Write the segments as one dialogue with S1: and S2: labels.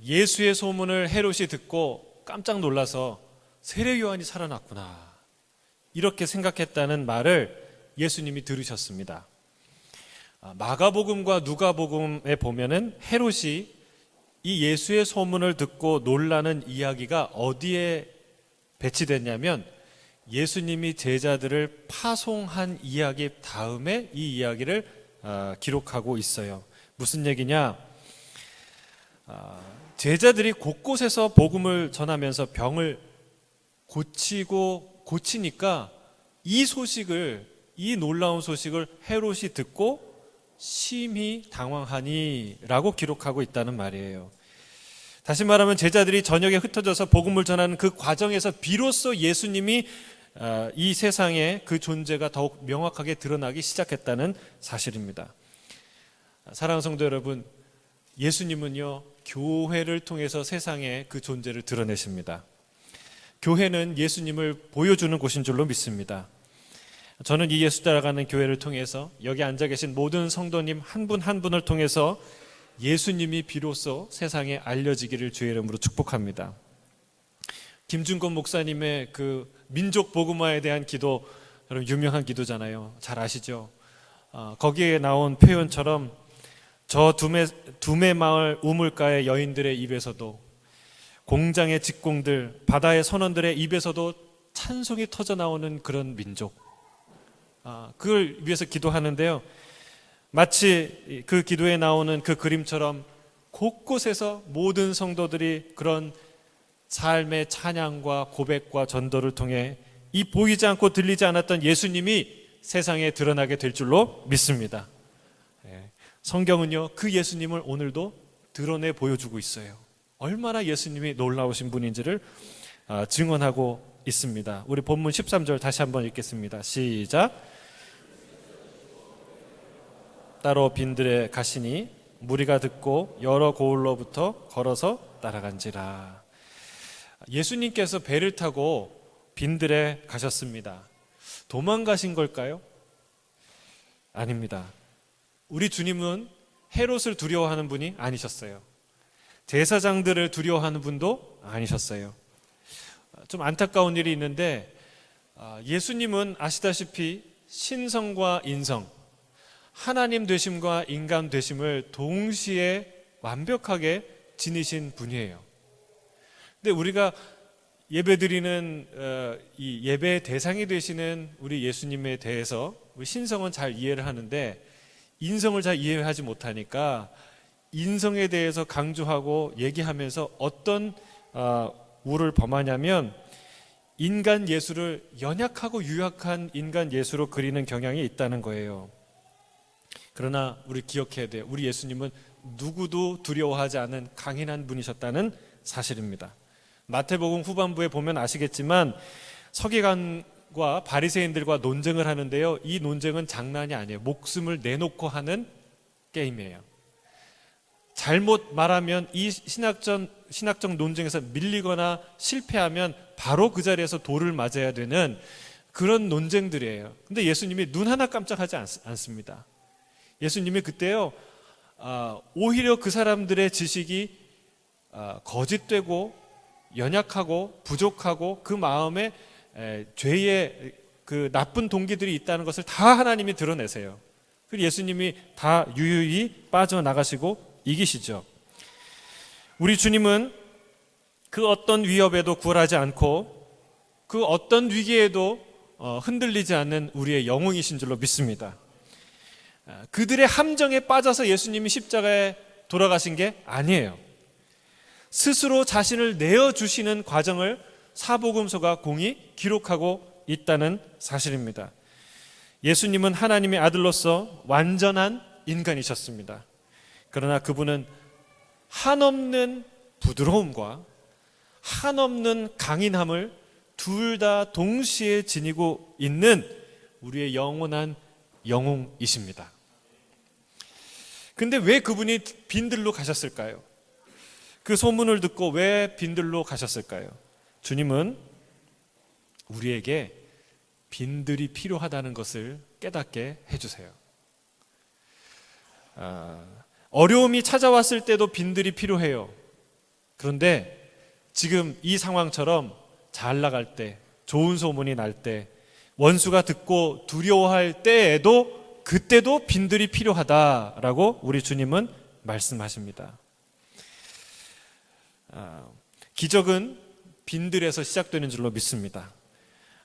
S1: 예수의 소문을 헤롯이 듣고 깜짝 놀라서 세례 요한이 살아났구나, 이렇게 생각했다는 말을 예수님이 들으셨습니다. 마가복음과 누가복음에 보면은 헤롯이 이 예수의 소문을 듣고 놀라는 이야기가 어디에 배치됐냐면 예수님이 제자들을 파송한 이야기 다음에 이 이야기를 기록하고 있어요. 무슨 얘기냐? 제자들이 곳곳에서 복음을 전하면서 병을 고치니까 이 놀라운 소식을 헤롯이 듣고 심히 당황하니라고 기록하고 있다는 말이에요. 다시 말하면 제자들이 저녁에 흩어져서 복음을 전하는 그 과정에서 비로소 예수님이 이 세상에 그 존재가 더욱 명확하게 드러나기 시작했다는 사실입니다. 사랑하는 성도 여러분, 예수님은요, 교회를 통해서 세상에 그 존재를 드러내십니다. 교회는 예수님을 보여주는 곳인 줄로 믿습니다. 저는 이 예수 따라가는 교회를 통해서 여기 앉아 계신 모든 성도님 한 분 한 분을 통해서 예수님이 비로소 세상에 알려지기를 주의 이름으로 축복합니다. 김준권 목사님의 그 민족 복음화에 대한 기도, 여러분 유명한 기도잖아요. 잘 아시죠? 거기에 나온 표현처럼 저 두메 마을 우물가의 여인들의 입에서도, 공장의 직공들, 바다의 선원들의 입에서도 찬송이 터져 나오는 그런 민족, 그걸 위해서 기도하는데요, 마치 그 기도에 나오는 그 그림처럼 곳곳에서 모든 성도들이 그런 삶의 찬양과 고백과 전도를 통해 이 보이지 않고 들리지 않았던 예수님이 세상에 드러나게 될 줄로 믿습니다. 성경은요, 그 예수님을 오늘도 드러내 보여주고 있어요. 얼마나 예수님이 놀라우신 분인지를 증언하고 있습니다. 우리 본문 13절 다시 한번 읽겠습니다. 시작. 따로 빈들에 가시니 무리가 듣고 여러 고을로부터 걸어서 따라간지라. 예수님께서 배를 타고 빈들에 가셨습니다. 도망가신 걸까요? 아닙니다. 우리 주님은 헤롯을 두려워하는 분이 아니셨어요. 제사장들을 두려워하는 분도 아니셨어요. 좀 안타까운 일이 있는데, 예수님은 아시다시피 신성과 인성, 하나님 되심과 인간 되심을 동시에 완벽하게 지니신 분이에요. 근데 우리가 예배드리는 이 예배의 대상이 되시는 우리 예수님에 대해서 우리 신성은 잘 이해를 하는데 인성을 잘 이해하지 못하니까 인성에 대해서 강조하고 얘기하면서 어떤 우를 범하냐면 인간 예수를 연약하고 유약한 인간 예수로 그리는 경향이 있다는 거예요. 그러나 우리 기억해야 돼요. 우리 예수님은 누구도 두려워하지 않은 강인한 분이셨다는 사실입니다. 마태복음 후반부에 보면 아시겠지만 서기관과 바리새인들과 논쟁을 하는데요, 이 논쟁은 장난이 아니에요. 목숨을 내놓고 하는 게임이에요. 잘못 말하면 이 신학적 논쟁에서 밀리거나 실패하면 바로 그 자리에서 돌을 맞아야 되는 그런 논쟁들이에요. 근데 예수님이 눈 하나 깜짝하지 않습니다. 예수님이 그때요, 오히려 그 사람들의 지식이 거짓되고 연약하고 부족하고 그 마음에 죄의 그 나쁜 동기들이 있다는 것을 다 하나님이 드러내세요. 그리고 예수님이 다 유유히 빠져나가시고 이기시죠. 우리 주님은 그 어떤 위협에도 굴하지 않고 그 어떤 위기에도 흔들리지 않는 우리의 영웅이신 줄로 믿습니다. 그들의 함정에 빠져서 예수님이 십자가에 돌아가신 게 아니에요. 스스로 자신을 내어주시는 과정을 사복음서가 공히 기록하고 있다는 사실입니다. 예수님은 하나님의 아들로서 완전한 인간이셨습니다. 그러나 그분은 한없는 부드러움과 한없는 강인함을 둘 다 동시에 지니고 있는 우리의 영원한 영웅이십니다. 근데 왜 그분이 빈들로 가셨을까요? 그 소문을 듣고 왜 빈들로 가셨을까요? 주님은 우리에게 빈들이 필요하다는 것을 깨닫게 해주세요. 어려움이 찾아왔을 때도 빈들이 필요해요. 그런데 지금 이 상황처럼 잘 나갈 때, 좋은 소문이 날 때, 원수가 듣고 두려워할 때에도 그때도 빈들이 필요하다라고 우리 주님은 말씀하십니다. 기적은 빈들에서 시작되는 줄로 믿습니다.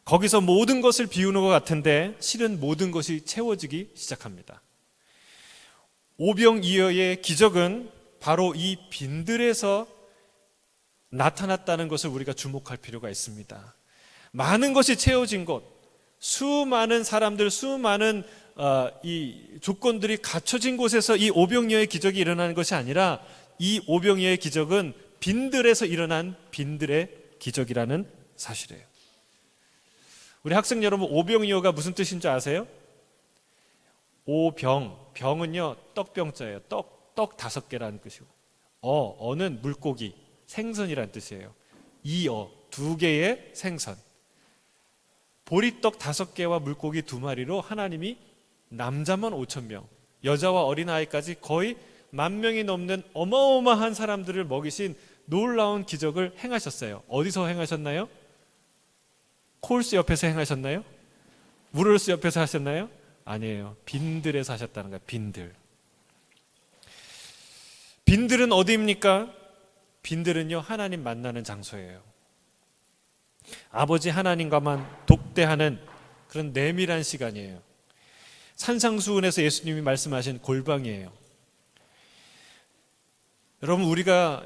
S1: 거기서 모든 것을 비우는 것 같은데 실은 모든 것이 채워지기 시작합니다. 오병이어의 기적은 바로 이 빈들에서 나타났다는 것을 우리가 주목할 필요가 있습니다. 많은 것이 채워진 곳, 수많은 사람들, 수많은 이 조건들이 갖춰진 곳에서 이 오병이어의 기적이 일어나는 것이 아니라 이 오병이어의 기적은 빈들에서 일어난 빈들의 기적이라는 사실이에요. 우리 학생 여러분, 오병이어가 무슨 뜻인 줄 아세요? 병은요 떡병자예요. 떡 5개라는 뜻이고, 어는 물고기, 생선이라는 뜻이에요. 2개의 생선. 보리떡 5개와 물고기 2마리로 하나님이 남자만 5,000명, 여자와 어린아이까지 거의 10,000명이 넘는 어마어마한 사람들을 먹이신 놀라운 기적을 행하셨어요. 어디서 행하셨나요? 콜스 옆에서 행하셨나요? 무르스 옆에서 하셨나요? 아니에요. 빈들에서 하셨다는 거예요. 빈들은 어디입니까? 빈들은요 하나님 만나는 장소예요. 아버지 하나님과만 독대하는 그런 내밀한 시간이에요. 산상수훈에서 예수님이 말씀하신 골방이에요. 여러분, 우리가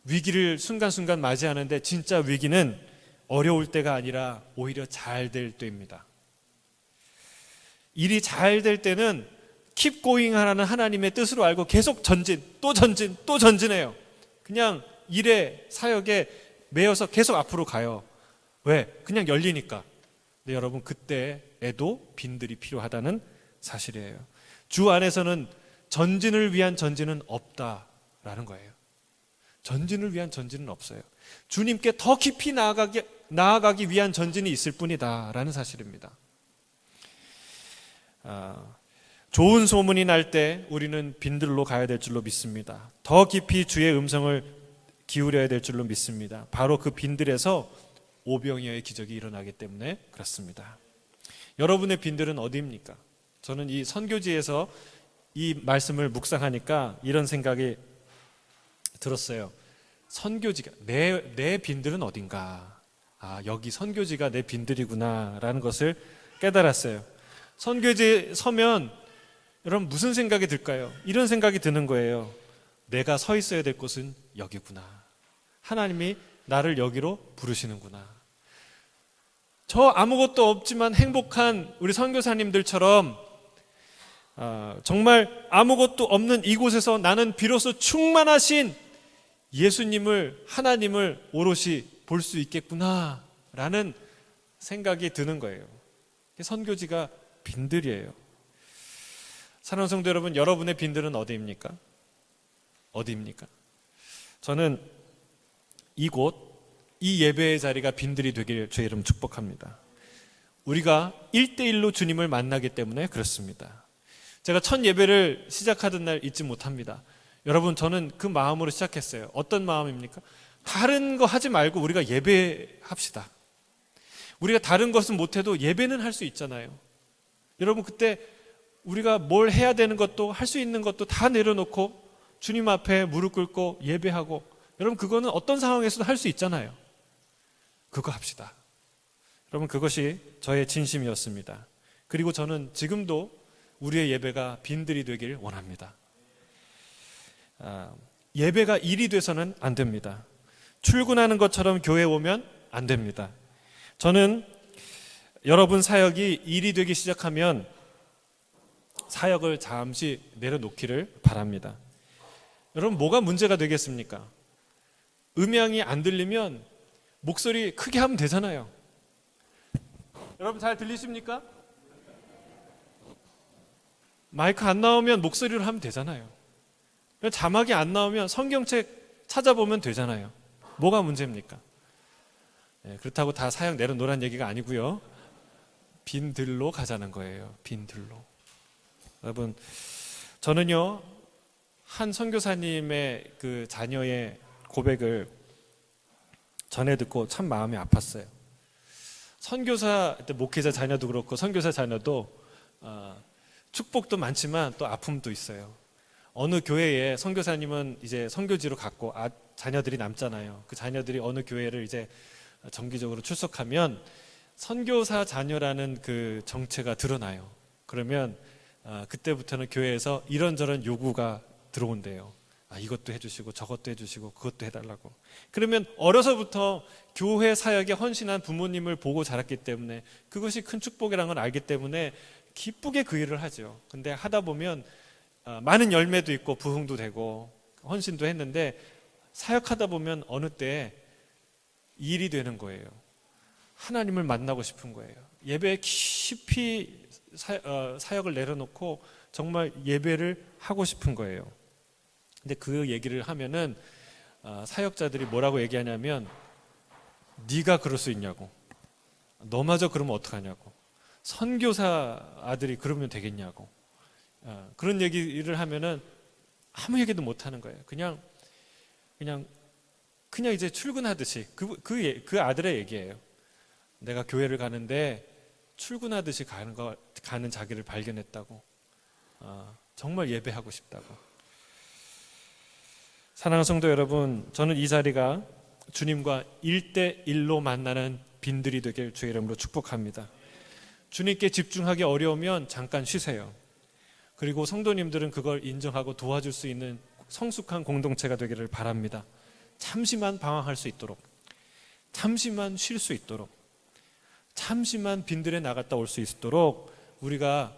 S1: 위기를 순간순간 맞이하는데 진짜 위기는 어려울 때가 아니라 오히려 잘 될 때입니다. 일이 잘 될 때는 keep going 하라는 하나님의 뜻으로 알고 계속 또 전진해요. 그냥 일에, 사역에 매여서 계속 앞으로 가요. 왜? 그냥 열리니까. 근데 여러분, 그때에도 빈들이 필요하다는 사실이에요. 주 안에서는 전진을 위한 전진은 없다라는 거예요. 전진을 위한 전진은 없어요. 주님께 더 깊이 나아가기 위한 전진이 있을 뿐이다라는 사실입니다. 좋은 소문이 날 때 우리는 빈들로 가야 될 줄로 믿습니다. 더 깊이 주의 음성을 기울여야 될 줄로 믿습니다. 바로 그 빈들에서 오병이어의 기적이 일어나기 때문에 그렇습니다. 여러분의 빈들은 어디입니까? 저는 이 선교지에서 이 말씀을 묵상하니까 이런 생각이 들었어요. 선교지가 내 빈들은 어딘가? 여기 선교지가 내 빈들이구나 라는 것을 깨달았어요. 선교지에 서면 여러분 무슨 생각이 들까요? 이런 생각이 드는 거예요. 내가 서 있어야 될 곳은 여기구나. 하나님이 나를 여기로 부르시는구나. 저 아무것도 없지만 행복한 우리 선교사님들처럼 정말 아무것도 없는 이곳에서 나는 비로소 충만하신 예수님을, 하나님을 오롯이 볼 수 있겠구나 라는 생각이 드는 거예요. 선교지가 빈들이에요. 사랑하는 성도 여러분, 여러분의 빈들은 어디입니까? 저는 이곳, 이 예배의 자리가 빈들이 되기를 주의 이름 축복합니다. 우리가 1대1로 주님을 만나기 때문에 그렇습니다. 제가 첫 예배를 시작하던 날 잊지 못합니다. 여러분, 저는 그 마음으로 시작했어요. 어떤 마음입니까? 다른 거 하지 말고 우리가 예배합시다. 우리가 다른 것은 못해도 예배는 할 수 있잖아요. 여러분, 그때 우리가 뭘 해야 되는 것도 할 수 있는 것도 다 내려놓고 주님 앞에 무릎 꿇고 예배하고, 여러분 그거는 어떤 상황에서도 할 수 있잖아요. 그거 합시다. 여러분, 그것이 저의 진심이었습니다. 그리고 저는 지금도 우리의 예배가 빈들이 되길 원합니다. 예배가 일이 돼서는 안 됩니다. 출근하는 것처럼 교회에 오면 안 됩니다. 저는 여러분 사역이 일이 되기 시작하면 사역을 잠시 내려놓기를 바랍니다. 여러분, 뭐가 문제가 되겠습니까? 음향이 안 들리면 목소리 크게 하면 되잖아요. 여러분 잘 들리십니까? 마이크 안 나오면 목소리로 하면 되잖아요. 자막이 안 나오면 성경책 찾아보면 되잖아요. 뭐가 문제입니까? 그렇다고 다 사역 내려놓으란 얘기가 아니고요. 빈들로 가자는 거예요. 빈들로. 여러분, 저는요 한 선교사님의 그 자녀의 고백을 전해 듣고 참 마음이 아팠어요. 선교사, 목회자 자녀도 그렇고 선교사 자녀도 축복도 많지만 또 아픔도 있어요. 어느 교회에 선교사님은 이제 선교지로 갔고 자녀들이 남잖아요. 그 자녀들이 어느 교회를 이제 정기적으로 출석하면 선교사 자녀라는 그 정체가 드러나요. 그러면 그때부터는 교회에서 이런저런 요구가 들어온대요. 이것도 해주시고 저것도 해주시고 그것도 해달라고. 그러면 어려서부터 교회 사역에 헌신한 부모님을 보고 자랐기 때문에 그것이 큰 축복이라는 걸 알기 때문에 기쁘게 그 일을 하죠. 근데 하다 보면 많은 열매도 있고 부흥도 되고 헌신도 했는데 사역하다 보면 어느 때 일이 되는 거예요. 하나님을 만나고 싶은 거예요. 예배에 깊이 사역을 내려놓고 정말 예배를 하고 싶은 거예요. 근데 그 얘기를 하면은 사역자들이 뭐라고 얘기하냐면 네가 그럴 수 있냐고, 너마저 그러면 어떡하냐고, 선교사 아들이 그러면 되겠냐고, 그런 얘기를 하면은 아무 얘기도 못 하는 거예요. 그냥 이제 출근하듯이 그 아들의 얘기예요. 내가 교회를 가는데 출근하듯이 가는 자기를 발견했다고. 정말 예배하고 싶다고. 사랑하는 성도 여러분, 저는 이 자리가 주님과 1대1로 만나는 빈들이 되길 주의 이름으로 축복합니다. 주님께 집중하기 어려우면 잠깐 쉬세요. 그리고 성도님들은 그걸 인정하고 도와줄 수 있는 성숙한 공동체가 되기를 바랍니다. 잠시만 방황할 수 있도록, 잠시만 쉴 수 있도록, 잠시만 빈들에 나갔다 올 수 있도록 우리가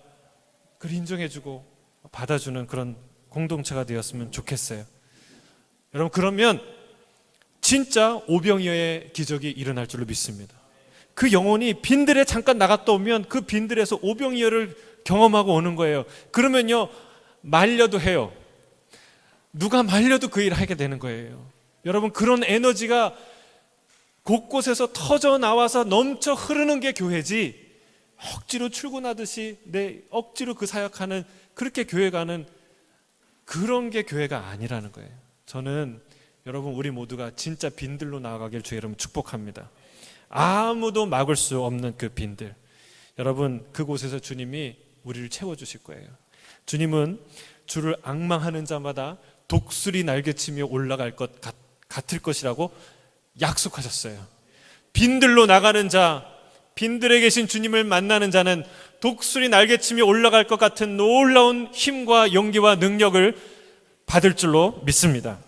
S1: 그걸 인정해주고 받아주는 그런 공동체가 되었으면 좋겠어요. 여러분, 그러면 진짜 오병이어의 기적이 일어날 줄로 믿습니다. 그 영혼이 빈들에 잠깐 나갔다 오면 그 빈들에서 오병이어를 경험하고 오는 거예요. 그러면요, 말려도 해요. 누가 말려도 그 일을 하게 되는 거예요. 여러분, 그런 에너지가 곳곳에서 터져 나와서 넘쳐 흐르는 게 교회지, 억지로 출근하듯이 억지로 그 사역하는, 그렇게 교회 가는 그런 게 교회가 아니라는 거예요. 저는 여러분, 우리 모두가 진짜 빈들로 나아가길 주의 이름 축복합니다. 아무도 막을 수 없는 그 빈들, 여러분, 그곳에서 주님이 우리를 채워주실 거예요. 주님은 주를 앙망하는 자마다 독수리 날개치며 올라갈 것 같을 것이라고 약속하셨어요. 빈들로 나가는 자, 빈들에 계신 주님을 만나는 자는 독수리 날개치며 올라갈 것 같은 놀라운 힘과 용기와 능력을 받을 줄로 믿습니다.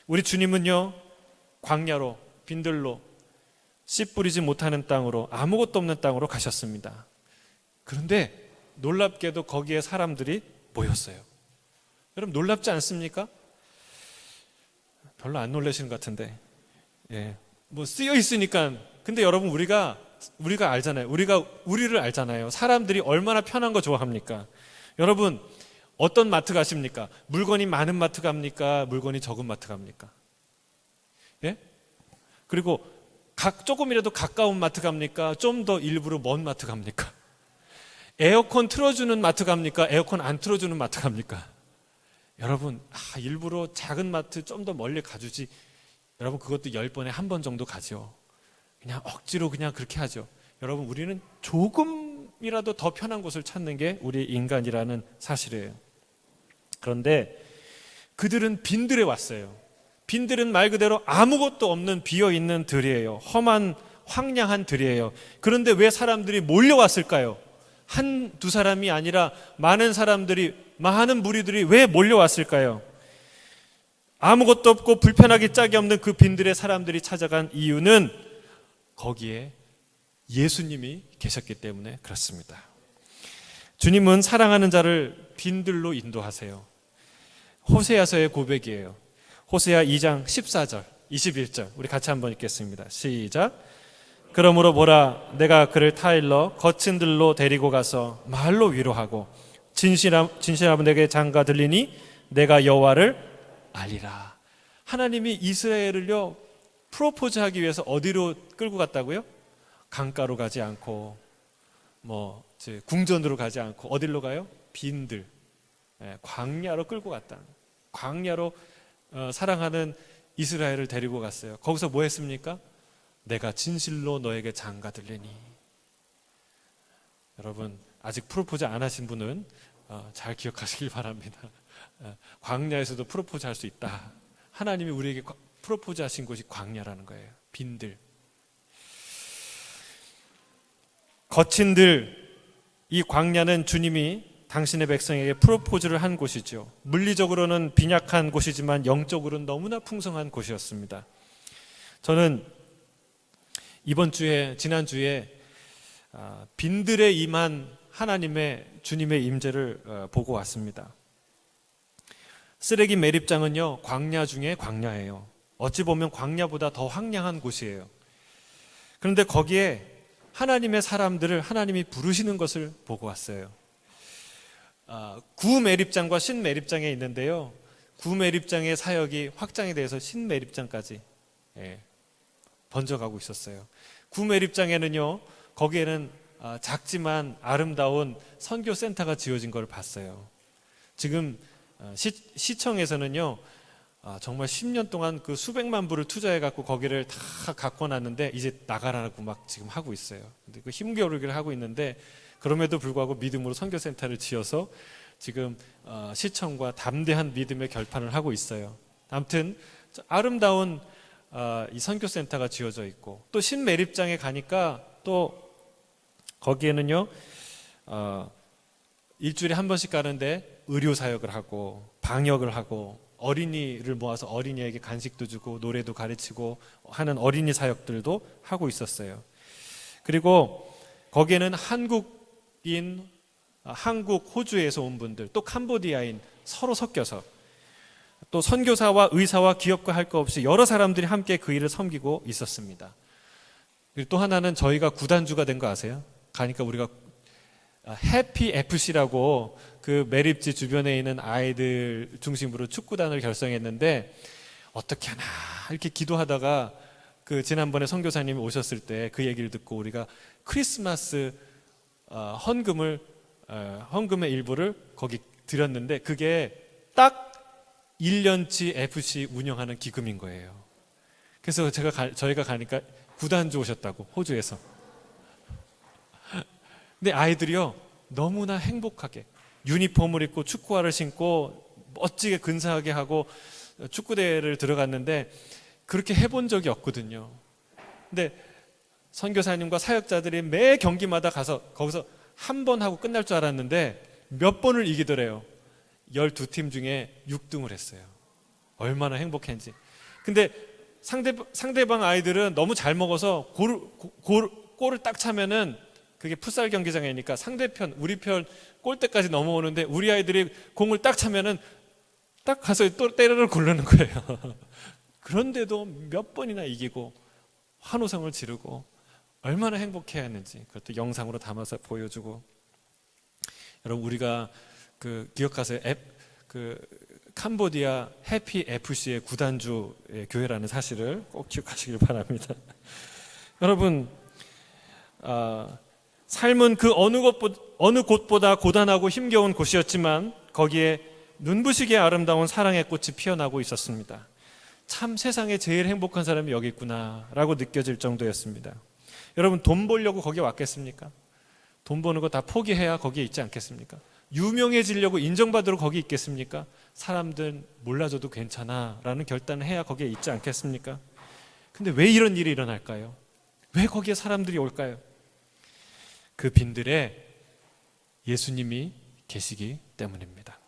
S1: 우리 주님은요, 광야로, 빈들로, 씨 뿌리지 못하는 땅으로, 아무것도 없는 땅으로 가셨습니다. 그런데 놀랍게도 거기에 사람들이 모였어요. 여러분, 놀랍지 않습니까? 별로 안 놀라시는 것 같은데, 뭐 쓰여 있으니까. 근데 여러분, 우리가 알잖아요. 우리를 알잖아요. 사람들이 얼마나 편한 거 좋아합니까? 여러분, 어떤 마트 가십니까? 물건이 많은 마트 갑니까? 물건이 적은 마트 갑니까? 예? 그리고 조금이라도 가까운 마트 갑니까? 좀 더 일부러 먼 마트 갑니까? 에어컨 틀어주는 마트 갑니까? 에어컨 안 틀어주는 마트 갑니까? 여러분, 일부러 작은 마트 좀 더 멀리 가주지. 여러분, 그것도 10번에 1번 정도 가죠. 그냥 억지로 그냥 그렇게 하죠. 여러분, 우리는 조금이라도 더 편한 곳을 찾는 게 우리 인간이라는 사실이에요. 그런데 그들은 빈들에 왔어요. 빈들은 말 그대로 아무것도 없는 비어있는 들이에요. 험한 황량한 들이에요. 그런데 왜 사람들이 몰려왔을까요? 한두 사람이 아니라 많은 사람들이, 많은 무리들이 왜 몰려왔을까요? 아무것도 없고 불편하기 짝이 없는 그 빈들에 사람들이 찾아간 이유는 거기에 예수님이 계셨기 때문에 그렇습니다. 주님은 사랑하는 자를 빈들로 인도하세요. 호세아서의 고백이에요. 호세아 2장 14절, 21절 우리 같이 한번 읽겠습니다. 시작. 그러므로 보라, 내가 그를 타일러 거친 들로 데리고 가서 말로 위로하고 진실한 분에게 장가 들리니 내가 여호와를 알리라. 하나님이 이스라엘을요 프로포즈하기 위해서 어디로 끌고 갔다고요? 강가로 가지 않고 궁전으로 가지 않고 어디로 가요? 빈들, 광야로 끌고 갔다. 광야로 사랑하는 이스라엘을 데리고 갔어요. 거기서 뭐 했습니까? 내가 진실로 너에게 장가들리니. 여러분, 아직 프로포즈 안 하신 분은 잘 기억하시길 바랍니다. 광야에서도 프로포즈 할 수 있다. 하나님이 우리에게 프로포즈 하신 곳이 광야라는 거예요. 빈들, 거친들. 이 광야는 주님이 당신의 백성에게 프로포즈를 한 곳이죠. 물리적으로는 빈약한 곳이지만 영적으로는 너무나 풍성한 곳이었습니다. 저는 지난주에 빈들에 임한 주님의 임재를 보고 왔습니다. 쓰레기 매립장은요, 광야 중에 광야예요. 어찌 보면 광야보다 더 황량한 곳이에요. 그런데 거기에 하나님의 사람들을 하나님이 부르시는 것을 보고 왔어요. 구매립장과 신매립장에 있는데요, 구매립장의 사역이 확장이 돼서 신매립장까지 번져가고 있었어요. 구매립장에는요, 거기에는 작지만 아름다운 선교센터가 지어진 걸 봤어요. 지금 시청에서는요, 정말 10년 동안 그 수백만 불을 투자해 갖고 거기를 다 갖고 놨는데 이제 나가라고 막 지금 하고 있어요. 근데 그 힘겨루기를 하고 있는데, 그럼에도 불구하고 믿음으로 선교센터를 지어서 지금 시청과 담대한 믿음의 결판을 하고 있어요. 아무튼 아름다운 이 선교센터가 지어져 있고, 또 신매립장에 가니까 또 거기에는요, 일주일에 한 번씩 가는데 의료사역을 하고 방역을 하고 어린이를 모아서 어린이에게 간식도 주고 노래도 가르치고 하는 어린이 사역들도 하고 있었어요. 그리고 거기에는 한국, 호주에서 온 분들, 또 캄보디아인 서로 섞여서, 또 선교사와 의사와 기업가 할 것 없이 여러 사람들이 함께 그 일을 섬기고 있었습니다. 그리고 또 하나는 저희가 구단주가 된 거 아세요? 가니까 우리가 해피 FC라고 그 매립지 주변에 있는 아이들 중심으로 축구단을 결성했는데, 어떻게 하나 이렇게 기도하다가 그 지난번에 선교사님이 오셨을 때 그 얘기를 듣고 우리가 크리스마스 헌금의 일부를 거기 드렸는데, 그게 딱 1년치 FC 운영하는 기금인 거예요. 그래서 저희가 가니까 구단주 오셨다고, 호주에서. 근데 아이들이요, 너무나 행복하게 유니폼을 입고 축구화를 신고 멋지게 근사하게 하고 축구대회를 들어갔는데, 그렇게 해본 적이 없거든요. 근데 선교사님과 사역자들이 매 경기마다 가서 거기서 한 번 하고 끝날 줄 알았는데 몇 번을 이기더래요. 12팀 중에 6등을 했어요. 얼마나 행복했는지. 근데 상대방 아이들은 너무 잘 먹어서 골을 딱 차면은, 그게 풋살 경기장이니까 상대편, 우리 편 골대까지 넘어오는데, 우리 아이들이 공을 딱 차면은 딱 가서 또 때려를 고르는 거예요. 그런데도 몇 번이나 이기고 환호성을 지르고 얼마나 행복해야 했는지, 그것도 영상으로 담아서 보여주고. 여러분, 우리가 기억하세요? 캄보디아 해피 FC의 구단주의 교회라는 사실을 꼭 기억하시길 바랍니다. 여러분, 삶은 그 어느 곳보다 고단하고 힘겨운 곳이었지만 거기에 눈부시게 아름다운 사랑의 꽃이 피어나고 있었습니다. 참, 세상에 제일 행복한 사람이 여기 있구나라고 느껴질 정도였습니다. 여러분, 돈 벌려고 거기에 왔겠습니까? 돈 버는 거 다 포기해야 거기에 있지 않겠습니까? 유명해지려고 인정받으러 거기 있겠습니까? 사람들 몰라줘도 괜찮아 라는 결단을 해야 거기에 있지 않겠습니까? 근데 왜 이런 일이 일어날까요? 왜 거기에 사람들이 올까요? 그 빈들에 예수님이 계시기 때문입니다.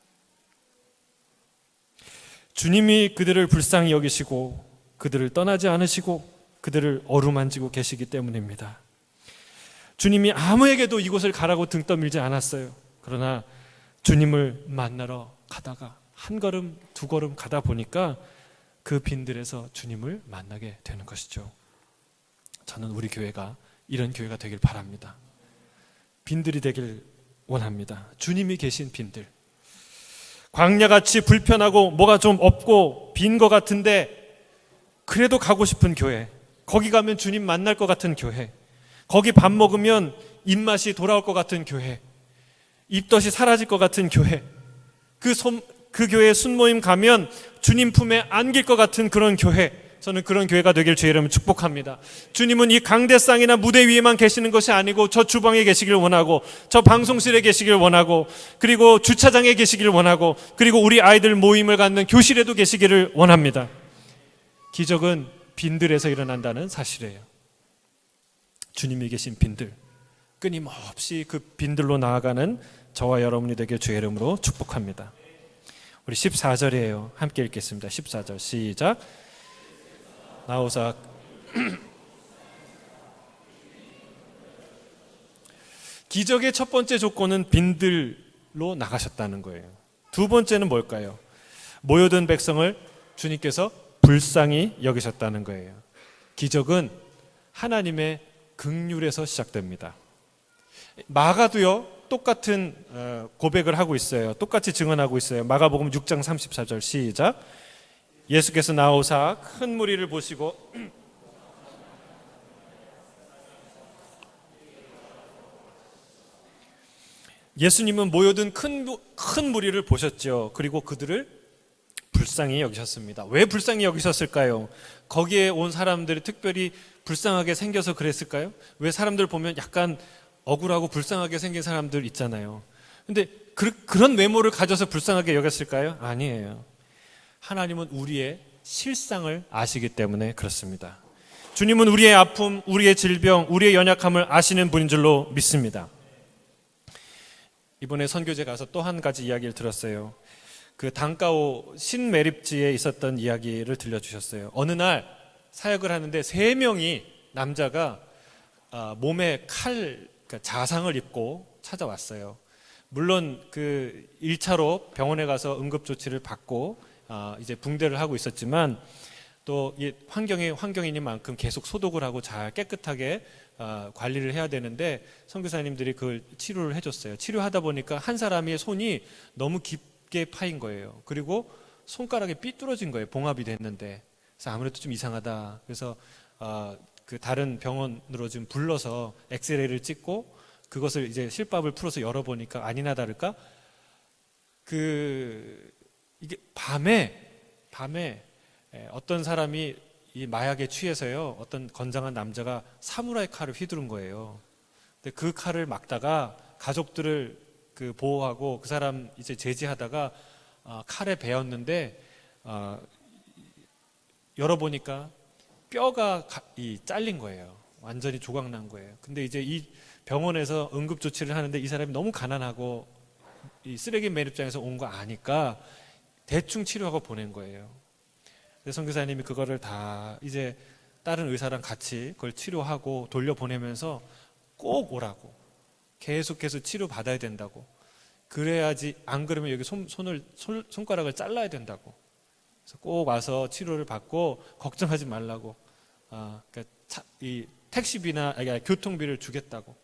S1: 주님이 그들을 불쌍히 여기시고 그들을 떠나지 않으시고 그들을 어루만지고 계시기 때문입니다. 주님이 아무에게도 이곳을 가라고 등 떠밀지 않았어요. 그러나 주님을 만나러 가다가 한 걸음 두 걸음 가다 보니까 그 빈들에서 주님을 만나게 되는 것이죠. 저는 우리 교회가 이런 교회가 되길 바랍니다. 빈들이 되길 원합니다. 주님이 계신 빈들. 광야같이 불편하고 뭐가 좀 없고 빈 것 같은데 그래도 가고 싶은 교회, 거기 가면 주님 만날 것 같은 교회, 거기 밥 먹으면 입맛이 돌아올 것 같은 교회, 입덧이 사라질 것 같은 교회, 그 교회 순모임 가면 주님 품에 안길 것 같은 그런 교회, 저는 그런 교회가 되길 주의 이름으로 축복합니다. 주님은 이 강대상이나 무대 위에만 계시는 것이 아니고 저 주방에 계시길 원하고, 저 방송실에 계시길 원하고, 그리고 주차장에 계시길 원하고, 그리고 우리 아이들 모임을 갖는 교실에도 계시기를 원합니다. 기적은 빈들에서 일어난다는 사실이에요. 주님이 계신 빈들, 끊임없이 그 빈들로 나아가는 저와 여러분이 되길 주의 이름으로 축복합니다. 우리 14절이에요. 함께 읽겠습니다. 14절 시작. 나오사 기적의 첫 번째 조건은 빈들로 나가셨다는 거예요. 두 번째는 뭘까요? 모여든 백성을 주님께서 불쌍히 여기셨다는 거예요. 기적은 하나님의 긍휼에서 시작됩니다. 마가도요, 똑같은 고백을 하고 있어요. 똑같이 증언하고 있어요. 마가복음 6장 34절 시작. 예수께서 나오사 큰 무리를 보시고 예수님은 모여든 큰 무리를 보셨죠. 그리고 그들을 불쌍히 여기셨습니다. 왜 불쌍히 여기셨을까요? 거기에 온 사람들이 특별히 불쌍하게 생겨서 그랬을까요? 왜 사람들 보면 약간 억울하고 불쌍하게 생긴 사람들 있잖아요. 근데 그런 외모를 가져서 불쌍하게 여겼을까요? 아니에요. 하나님은 우리의 실상을 아시기 때문에 그렇습니다. 주님은 우리의 아픔, 우리의 질병, 우리의 연약함을 아시는 분인 줄로 믿습니다. 이번에 선교제 가서 또 한 가지 이야기를 들었어요. 그 당가오 신메립지에 있었던 이야기를 들려주셨어요. 어느 날 사역을 하는데 3명이 남자가 몸에 그러니까 자상을 입고 찾아왔어요. 물론 그 1차로 병원에 가서 응급조치를 받고 이제 붕대를 하고 있었지만, 또 환경이니만큼 계속 소독을 하고 잘 깨끗하게 관리를 해야 되는데 선교사님들이 그걸 치료를 해줬어요. 치료하다 보니까 한 사람의 손이 너무 깊게 파인 거예요. 그리고 손가락이 삐뚤어진 거예요. 봉합이 됐는데. 그래서 아무래도 좀 이상하다. 그래서 그 다른 병원으로 좀 불러서 엑스레이를 찍고 그것을 이제 실밥을 풀어서 열어보니까 아니나 다를까 이게 밤에 어떤 사람이 이 마약에 취해서요, 어떤 건장한 남자가 사무라이 칼을 휘두른 거예요. 근데 그 칼을 막다가 가족들을 보호하고 그 사람 이제 제지하다가 칼에 베었는데 열어보니까 뼈가 잘린 거예요. 완전히 조각난 거예요. 근데 이제 이 병원에서 응급조치를 하는데 이 사람이 너무 가난하고 이 쓰레기 매립장에서 온 거 아니까 대충 치료하고 보낸 거예요. 그래서 선교사님이 그거를 다 이제 다른 의사랑 같이 그걸 치료하고 돌려보내면서 꼭 오라고, 계속해서 치료 받아야 된다고, 그래야지 안 그러면 여기 손가락을 잘라야 된다고, 그래서 꼭 와서 치료를 받고 걱정하지 말라고, 그러니까 이 택시비나 교통비를 주겠다고.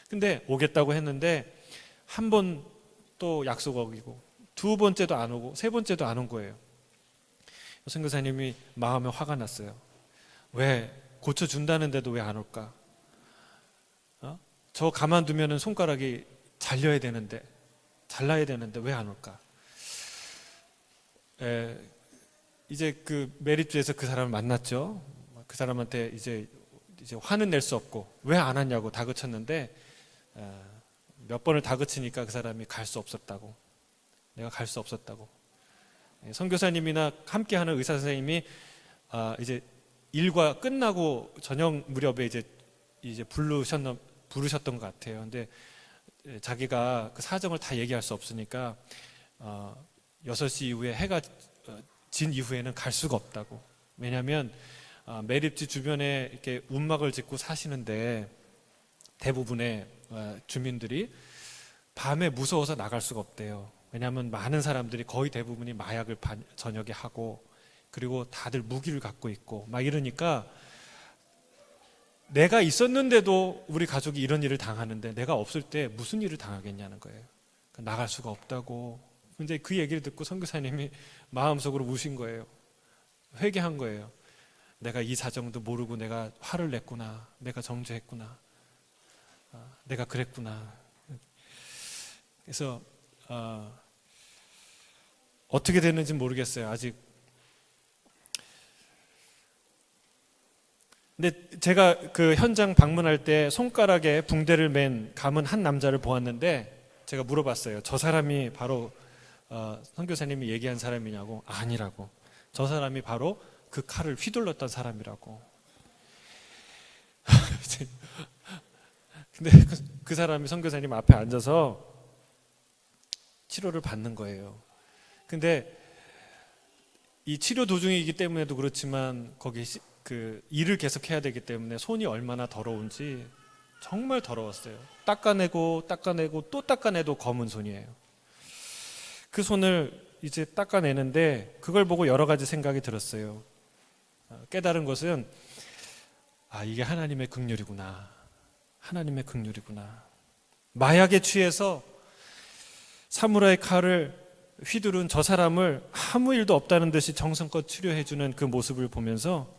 S1: 근데 오겠다고 했는데 한 번 또 약속 어기고, 두 번째도 안 오고, 세 번째도 안 온 거예요. 선교사님이 마음에 화가 났어요. 왜 고쳐준다는데도 왜 안 올까? 저 가만두면 손가락이 잘라야 되는데 왜 안 올까? 이제 그 메리트에서 그 사람을 만났죠. 그 사람한테 이제 화는 낼 수 없고 왜 안 왔냐고 다그쳤는데 몇 번을 다그치니까 그 사람이 갈 수 없었다고, 내가 갈 수 없었다고. 선교사님이나 함께하는 의사 선생님이 이제 일과 끝나고 저녁 무렵에 이제 부르셨던 것 같아요. 근데 자기가 그 사정을 다 얘기할 수 없으니까 6시 이후에 해가 진 이후에는 갈 수가 없다고. 왜냐하면 매립지 주변에 이렇게 움막을 짓고 사시는데 대부분의 주민들이 밤에 무서워서 나갈 수가 없대요. 왜냐하면 많은 사람들이, 거의 대부분이 마약을 저녁에 하고, 그리고 다들 무기를 갖고 있고 막 이러니까 내가 있었는데도 우리 가족이 이런 일을 당하는데 내가 없을 때 무슨 일을 당하겠냐는 거예요. 나갈 수가 없다고. 근데 그 얘기를 듣고 선교사님이 마음속으로 우신 거예요. 회개한 거예요. 내가 이 사정도 모르고 내가 화를 냈구나, 내가 정죄했구나, 내가 그랬구나. 그래서 어떻게 됐는지 모르겠어요. 아직. 근데 제가 그 현장 방문할 때 손가락에 붕대를 맨 감은 한 남자를 보았는데 제가 물어봤어요. 저 사람이 바로 선교사님이 얘기한 사람이냐고. 아니라고. 저 사람이 바로 그 칼을 휘둘렀던 사람이라고. 근데 그 사람이 선교사님 앞에 앉아서 치료를 받는 거예요. 근데 이 치료 도중이기 때문에도 그렇지만 거기 그 일을 계속 해야 되기 때문에 손이 얼마나 더러운지 정말 더러웠어요. 닦아내고 또 닦아내도 검은 손이에요. 그 손을 이제 닦아내는데 그걸 보고 여러 가지 생각이 들었어요. 깨달은 것은 이게 하나님의 긍휼이구나. 하나님의 긍휼이구나. 마약에 취해서 사무라이 칼을 휘두른 저 사람을 아무 일도 없다는 듯이 정성껏 치료해주는 그 모습을 보면서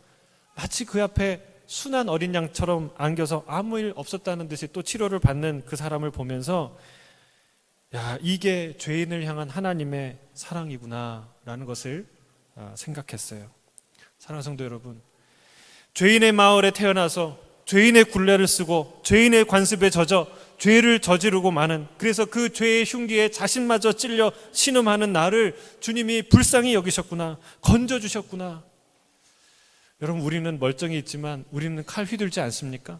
S1: 마치 그 앞에 순한 어린 양처럼 안겨서 아무 일 없었다는 듯이 또 치료를 받는 그 사람을 보면서 이게 죄인을 향한 하나님의 사랑이구나 라는 것을 생각했어요. 사랑하는 성도 여러분, 죄인의 마을에 태어나서 죄인의 굴레를 쓰고 죄인의 관습에 젖어 죄를 저지르고 마는, 그래서 그 죄의 흉기에 자신마저 찔려 신음하는 나를 주님이 불쌍히 여기셨구나, 건져주셨구나. 여러분, 우리는 멀쩡히 있지만 우리는 칼 휘둘지 않습니까?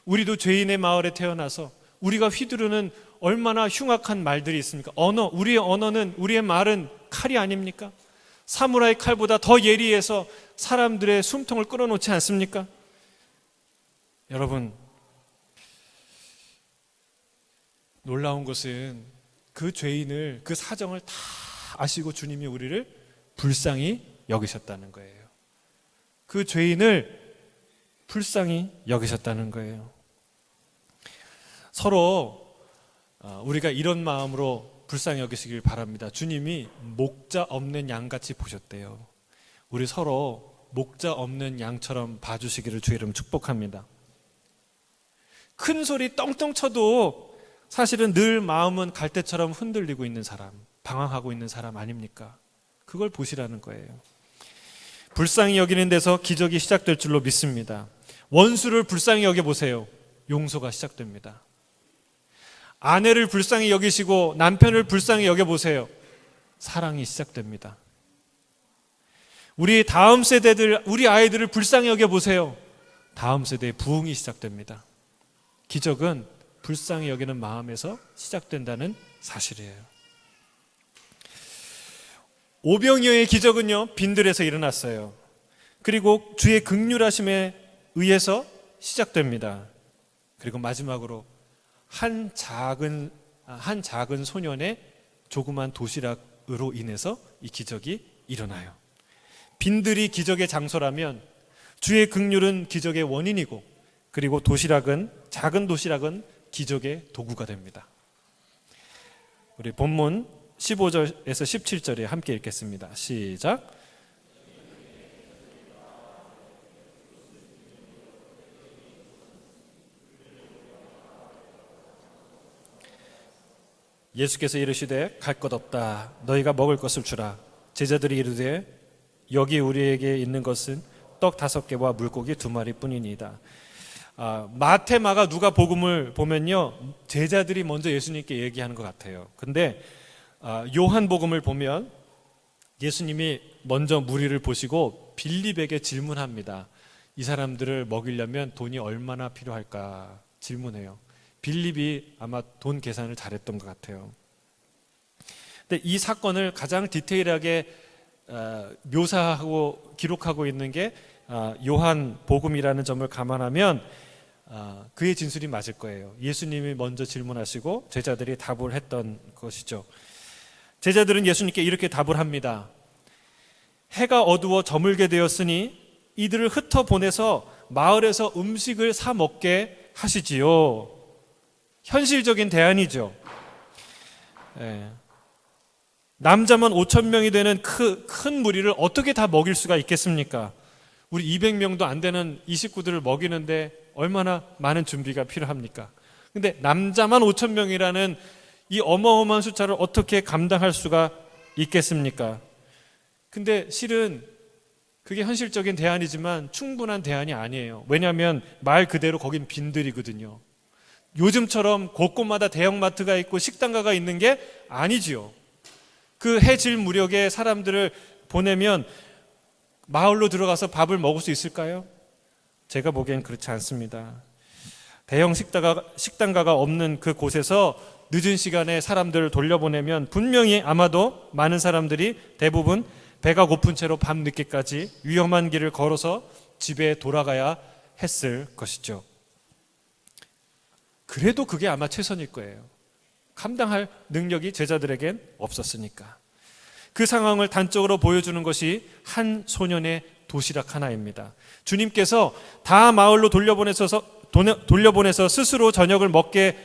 S1: 우리도 죄인의 마을에 태어나서 우리가 휘두르는 얼마나 흉악한 말들이 있습니까? 우리의 언어는, 우리의 말은 칼이 아닙니까? 사무라이 칼보다 더 예리해서 사람들의 숨통을 끊어놓지 않습니까? 여러분, 놀라운 것은 그 죄인을, 그 사정을 다 아시고 주님이 우리를 불쌍히 여기셨다는 거예요. 그 죄인을 불쌍히 여기셨다는 거예요. 서로 우리가 이런 마음으로 불쌍히 여기시길 바랍니다. 주님이 목자 없는 양같이 보셨대요. 우리 서로 목자 없는 양처럼 봐주시기를 주의 이름 축복합니다. 큰 소리 떵떵 쳐도 사실은 늘 마음은 갈대처럼 흔들리고 있는 사람, 방황하고 있는 사람 아닙니까? 그걸 보시라는 거예요. 불쌍히 여기는 데서 기적이 시작될 줄로 믿습니다. 원수를 불쌍히 여겨보세요. 용서가 시작됩니다. 아내를 불쌍히 여기시고 남편을 불쌍히 여겨보세요. 사랑이 시작됩니다. 우리 다음 세대들, 우리 아이들을 불쌍히 여겨보세요. 다음 세대의 부흥이 시작됩니다. 기적은 불쌍히 여기는 마음에서 시작된다는 사실이에요. 오병이어의 기적은요, 빈들에서 일어났어요. 그리고 주의 긍휼하심에 의해서 시작됩니다. 그리고 마지막으로 한 작은 소년의 조그만 도시락으로 인해서 이 기적이 일어나요. 빈들이 기적의 장소라면 주의 긍휼은 기적의 원인이고, 그리고 작은 도시락은 기적의 도구가 됩니다. 우리 본문 15절에서 17절에 함께 읽겠습니다. 시작. 예수께서 이르시되 갈 것 없다. 너희가 먹을 것을 주라. 제자들이 이르되 여기 우리에게 있는 것은 떡 5개와 물고기 2마리 뿐이니이다. 마태, 마가, 누가 복음을 보면요, 제자들이 먼저 예수님께 얘기하는 것 같아요. 근데 요한 복음을 보면 예수님이 먼저 무리를 보시고 빌립에게 질문합니다. 이 사람들을 먹이려면 돈이 얼마나 필요할까 질문해요. 빌립이 아마 돈 계산을 잘했던 것 같아요. 근데 이 사건을 가장 디테일하게 묘사하고 기록하고 있는 게 요한 복음이라는 점을 감안하면 그의 진술이 맞을 거예요. 예수님이 먼저 질문하시고 제자들이 답을 했던 것이죠. 제자들은 예수님께 이렇게 답을 합니다. 해가 어두워 저물게 되었으니 이들을 흩어 보내서 마을에서 음식을 사 먹게 하시지요. 현실적인 대안이죠. 남자만 5,000명이 되는 큰 무리를 어떻게 다 먹일 수가 있겠습니까? 우리 200명도 안 되는 이 식구들을 먹이는데 얼마나 많은 준비가 필요합니까? 근데 남자만 5,000명이라는 이 어마어마한 숫자를 어떻게 감당할 수가 있겠습니까? 근데 실은 그게 현실적인 대안이지만 충분한 대안이 아니에요. 왜냐하면 말 그대로 거긴 빈들이거든요. 요즘처럼 곳곳마다 대형마트가 있고 식당가가 있는 게 아니지요. 그 해질 무렵에 사람들을 보내면 마을로 들어가서 밥을 먹을 수 있을까요? 제가 보기엔 그렇지 않습니다. 대형 식당가가 없는 그 곳에서 늦은 시간에 사람들을 돌려보내면 분명히 아마도 많은 사람들이 대부분 배가 고픈 채로 밤늦게까지 위험한 길을 걸어서 집에 돌아가야 했을 것이죠. 그래도 그게 아마 최선일 거예요. 감당할 능력이 제자들에겐 없었으니까. 그 상황을 단적으로 보여주는 것이 한 소년의 도시락 하나입니다. 주님께서 다 마을로 돌려보내서 스스로 저녁을 먹게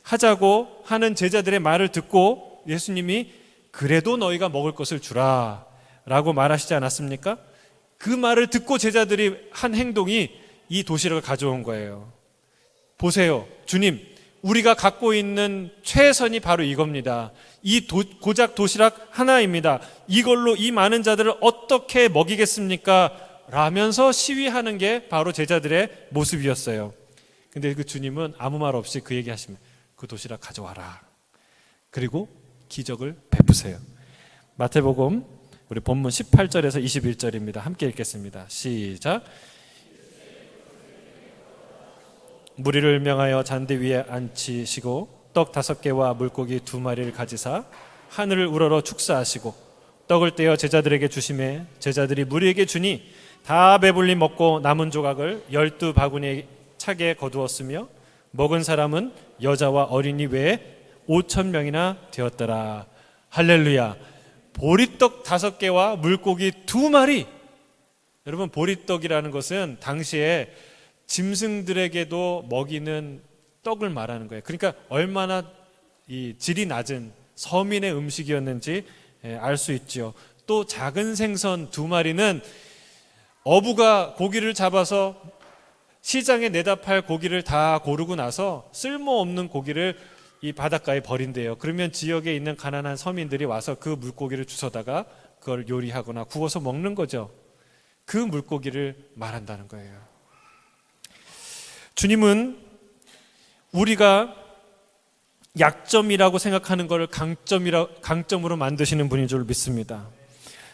S1: 하자고 하는 제자들의 말을 듣고 예수님이 그래도 너희가 먹을 것을 주라 라고 말하시지 않았습니까? 그 말을 듣고 제자들이 한 행동이 이 도시락을 가져온 거예요. 보세요, 주님, 우리가 갖고 있는 최선이 바로 이겁니다. 이 고작 도시락 하나입니다. 이걸로 이 많은 자들을 어떻게 먹이겠습니까? 라면서 시위하는 게 바로 제자들의 모습이었어요. 근데 그 주님은 아무 말 없이 그 얘기 하시면 그 도시락 가져와라. 그리고 기적을 베푸세요. 마태복음 우리 본문 18절에서 21절입니다. 함께 읽겠습니다. 시작. 무리를 명하여 잔디 위에 앉히시고 떡 5개와 물고기 2마리를 가지사 하늘을 우러러 축사하시고 떡을 떼어 제자들에게 주시매 제자들이 무리에게 주니 다 배불리 먹고 남은 조각을 12바구니에 차게 거두었으며 먹은 사람은 여자와 어린이 외에 5,000명이나 되었더라. 할렐루야. 보리떡 5개와 물고기 2마리. 여러분, 보리떡이라는 것은 당시에 짐승들에게도 먹이는 떡을 말하는 거예요. 그러니까 얼마나 이 질이 낮은 서민의 음식이었는지 알 수 있죠. 또 작은 생선 2마리는 어부가 고기를 잡아서 시장에 내다 팔 고기를 다 고르고 나서 쓸모없는 고기를 이 바닷가에 버린대요. 그러면 지역에 있는 가난한 서민들이 와서 그 물고기를 주워다가 그걸 요리하거나 구워서 먹는 거죠. 그 물고기를 말한다는 거예요. 주님은 우리가 약점이라고 생각하는 것을 강점으로 만드시는 분인 줄 믿습니다.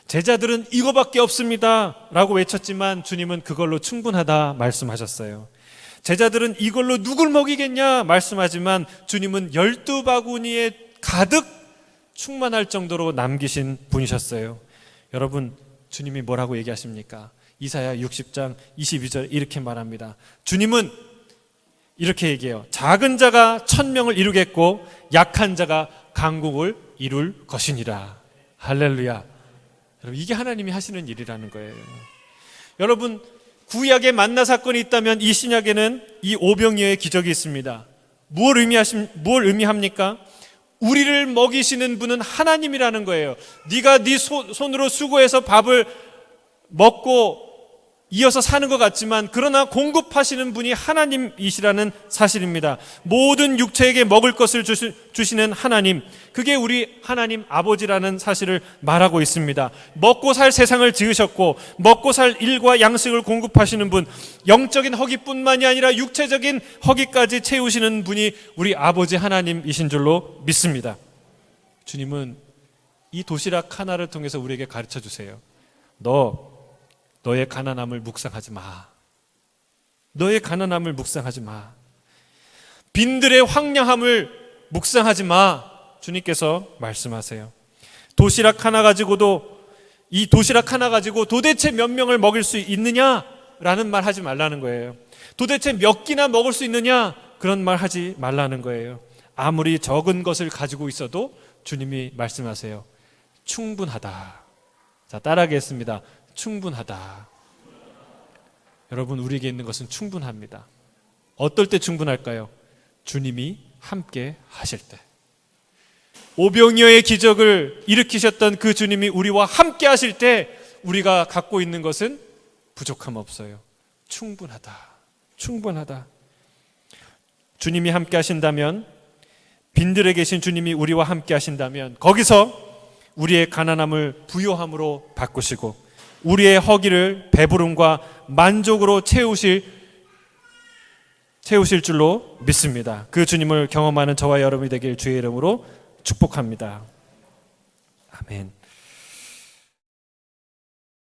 S1: 제자들은 이거밖에 없습니다 라고 외쳤지만 주님은 그걸로 충분하다 말씀하셨어요. 제자들은 이걸로 누굴 먹이겠냐 말씀하지만 주님은 12바구니에 가득 충만할 정도로 남기신 분이셨어요. 여러분, 주님이 뭐라고 얘기하십니까? 이사야 60장 22절 이렇게 말합니다. 주님은 이렇게 얘기해요. 작은 자가 1,000명을 이루겠고 약한 자가 강국을 이룰 것이니라. 할렐루야. 여러분, 이게 하나님이 하시는 일이라는 거예요. 여러분, 구약에 만나 사건이 있다면 이 신약에는 이 오병이어의 기적이 있습니다. 뭘 의미합니까? 우리를 먹이시는 분은 하나님이라는 거예요. 네가 네 손으로 수고해서 밥을 먹고 이어서 사는 것 같지만 그러나 공급하시는 분이 하나님이시라는 사실입니다. 모든 육체에게 먹을 것을 주시는 하나님, 그게 우리 하나님 아버지라는 사실을 말하고 있습니다. 먹고 살 세상을 지으셨고 먹고 살 일과 양식을 공급하시는 분, 영적인 허기뿐만이 아니라 육체적인 허기까지 채우시는 분이 우리 아버지 하나님이신 줄로 믿습니다. 주님은 이 도시락 하나를 통해서 우리에게 가르쳐 주세요. 너의 가난함을 묵상하지 마. 너의 가난함을 묵상하지 마. 빈들의 황량함을 묵상하지 마. 주님께서 말씀하세요. 도시락 하나 가지고도 이 도시락 하나 가지고 도대체 몇 명을 먹일 수 있느냐라는 말 하지 말라는 거예요. 도대체 몇 끼나 먹을 수 있느냐 그런 말 하지 말라는 거예요. 아무리 적은 것을 가지고 있어도 주님이 말씀하세요. 충분하다. 자, 따라하겠습니다. 충분하다. 여러분, 우리에게 있는 것은 충분합니다. 어떨 때 충분할까요? 주님이 함께 하실 때. 오병이어의 기적을 일으키셨던 그 주님이 우리와 함께 하실 때 우리가 갖고 있는 것은 부족함 없어요. 충분하다. 충분하다. 주님이 함께 하신다면, 빈들에 계신 주님이 우리와 함께 하신다면 거기서 우리의 가난함을 부요함으로 바꾸시고 우리의 허기를 배부름과 만족으로 채우실 줄로 믿습니다. 그 주님을 경험하는 저와 여러분이 되길 주의 이름으로 축복합니다. 아멘.